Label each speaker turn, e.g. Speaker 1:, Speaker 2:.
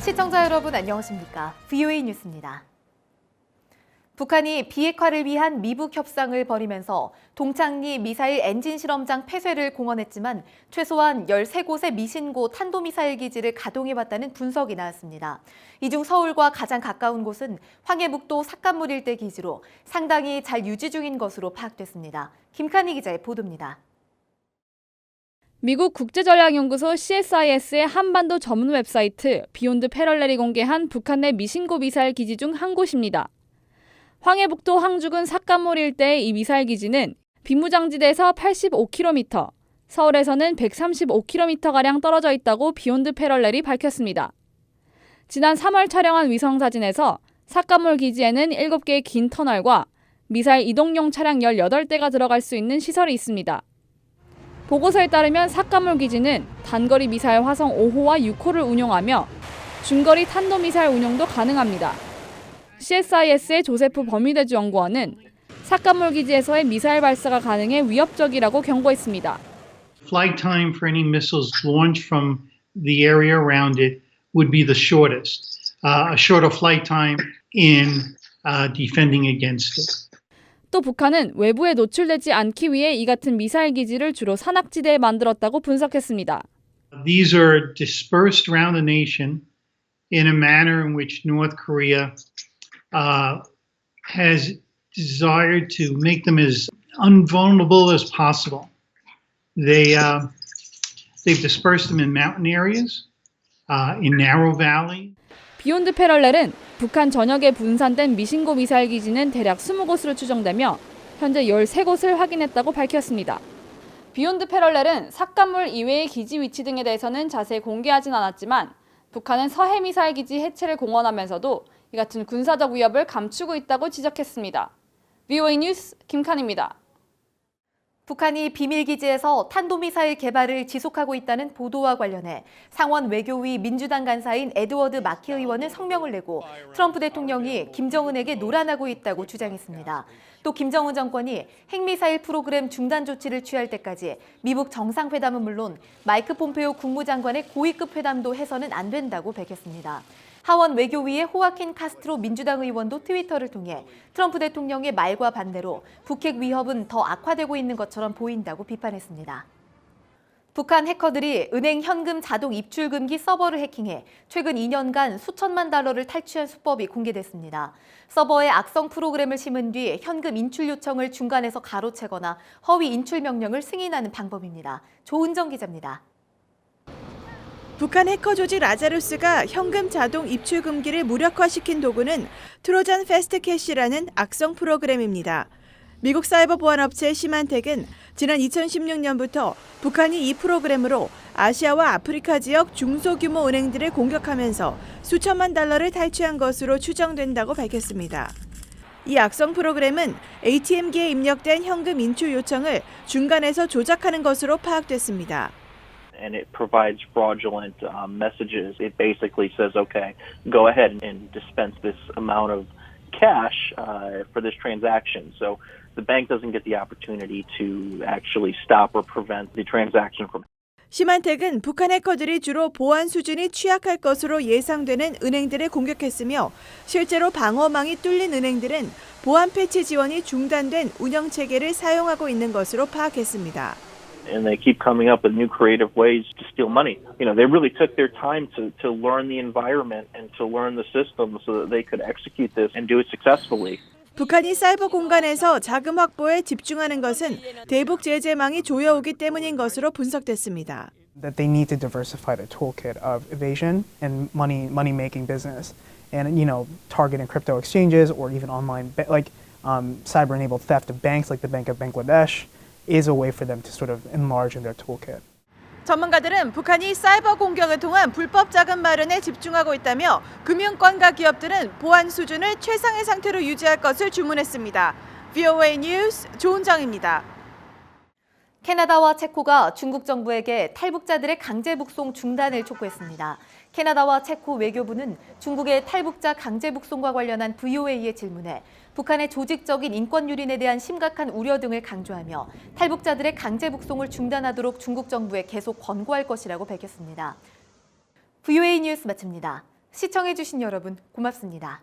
Speaker 1: 시청자 여러분 안녕하십니까? VOA 뉴스입니다. 북한이 비핵화를 위한 미북 협상을 벌이면서 동창리 미사일 엔진 실험장 폐쇄를 공언했지만 최소한 13곳의 미신고 탄도미사일 기지를 가동해봤다는 분석이 나왔습니다. 이 중 서울과 가장 가까운 곳은 황해북도 삭간물 일대 기지로 상당히 잘 유지 중인 것으로 파악됐습니다. 김칸희 기자의 보도입니다.
Speaker 2: 미국 국제전략연구소 CSIS의 한반도 전문 웹사이트 비욘드 패럴렐이 공개한 북한 내 미신고 미사일 기지 중 한 곳입니다. 황해북도 황주군 삭간몰 일대의 이 미사일 기지는 비무장지대에서 85km, 서울에서는 135km가량 떨어져 있다고 비욘드 패럴렐이 밝혔습니다. 지난 3월 촬영한 위성사진에서 삭간몰 기지에는 7개의 긴 터널과 미사일 이동용 차량 18대가 들어갈 수 있는 시설이 있습니다. 보고서에 따르면 삭간몰 기지는 단거리 미사일 화성 5호와 6호를 운용하며 중거리 탄도미사일 운용도 가능합니다. CSIS의 조세프 범위대주 연구원은 삭간몰 기지에서의 미사일 발사가 가능해 위협적이라고 경고했습니다.
Speaker 3: Flight time for any missiles launched from the area around it would be the shortest. A shorter flight time in defending against it.
Speaker 2: 또 북한은 외부에 노출되지 않기 위해 이 같은 미사일 기지를 주로 산악지대에 만들었다고 분석했습니다.
Speaker 3: These are dispersed around the nation in a manner in which North Korea has desired to make them as unvulnerable as possible. They've dispersed them in mountain areas, in narrow valley.
Speaker 2: 비욘드 패럴렐은 북한 전역에 분산된 미신고 미사일 기지는 대략 20곳으로 추정되며 현재 13곳을 확인했다고 밝혔습니다. 비욘드 패럴렐은 삭간물 이외의 기지 위치 등에 대해서는 자세히 공개하진 않았지만 북한은 서해 미사일 기지 해체를 공언하면서도 이 같은 군사적 위협을 감추고 있다고 지적했습니다. VOA 뉴스 김칸입니다.
Speaker 1: 북한이 비밀기지에서 탄도미사일 개발을 지속하고 있다는 보도와 관련해 상원 외교위 민주당 간사인 에드워드 마키 의원은 성명을 내고 트럼프 대통령이 김정은에게 노란하고 있다고 주장했습니다. 또 김정은 정권이 핵미사일 프로그램 중단 조치를 취할 때까지 미북 정상회담은 물론 마이크 폼페오 국무장관의 고위급 회담도 해서는 안 된다고 밝혔습니다. 하원 외교위의 호아킨 카스트로 민주당 의원도 트위터를 통해 트럼프 대통령의 말과 반대로 북핵 위협은 더 악화되고 있는 것처럼 보인다고 비판했습니다. 북한 해커들이 은행 현금 자동 입출 금기 서버를 해킹해 최근 2년간 수천만 달러를 탈취한 수법이 공개됐습니다. 서버에 악성 프로그램을 심은 뒤 현금 인출 요청을 중간에서 가로채거나 허위 인출 명령을 승인하는 방법입니다. 조은정 기자입니다.
Speaker 4: 북한 해커 조직 라자루스가 현금 자동 입출 금기를 무력화시킨 도구는 트로잔 패스트캐시라는 악성 프로그램입니다. 미국 사이버 보안 업체 시만텍은 지난 2016년부터 북한이 이 프로그램으로 아시아와 아프리카 지역 중소규모 은행들을 공격하면서 수천만 달러를 탈취한 것으로 추정된다고 밝혔습니다. 이 악성 프로그램은 ATM기에 입력된 현금 인출 요청을 중간에서 조작하는 것으로 파악됐습니다.
Speaker 5: And it provides fraudulent messages. It basically says, okay, go ahead and dispense this amount of cash for this transaction. So the bank doesn't get the opportunity to actually stop or prevent the transaction from.
Speaker 4: 시만텍은 북한 해커들이 주로 보안 수준이 취약할 것으로 예상되는 은행들을 공격했으며 실제로 방어망이 뚫린 은행들은 보안 패치 지원이 중단된 운영체계를 사용하고 있는 것으로 파악했습니다.
Speaker 5: And they keep coming up with new creative ways to steal money. You know, they really took their time to learn the environment and to learn the system so that they could execute this and do it successfully.
Speaker 4: 북한이 사이버 공간에서 자금 확보에 집중하는 것은 대북 제재망이 조여오기 때문인 것으로 분석됐습니다.
Speaker 6: That they need to diversify the toolkit of evasion and money making business, and targeting crypto exchanges or even online cyber enabled theft of banks like the Bank of Bangladesh. is a way for them to sort of enlarge in their toolkit.
Speaker 4: 전문가들은 북한이 사이버 공격을 통한 불법 자금 마련에 집중하고 있다며 금융권과 기업들은 보안 수준을 최상의 상태로 유지할 것을 주문했습니다. VOA 뉴스 조은정입니다.
Speaker 1: 캐나다와 체코가 중국 정부에게 탈북자들의 강제 북송 중단을 촉구했습니다. 캐나다와 체코 외교부는 중국의 탈북자 강제 북송과 관련한 VOA의 질문에 북한의 조직적인 인권 유린에 대한 심각한 우려 등을 강조하며 탈북자들의 강제 북송을 중단하도록 중국 정부에 계속 권고할 것이라고 밝혔습니다. VOA 뉴스 마칩니다. 시청해주신 여러분 고맙습니다.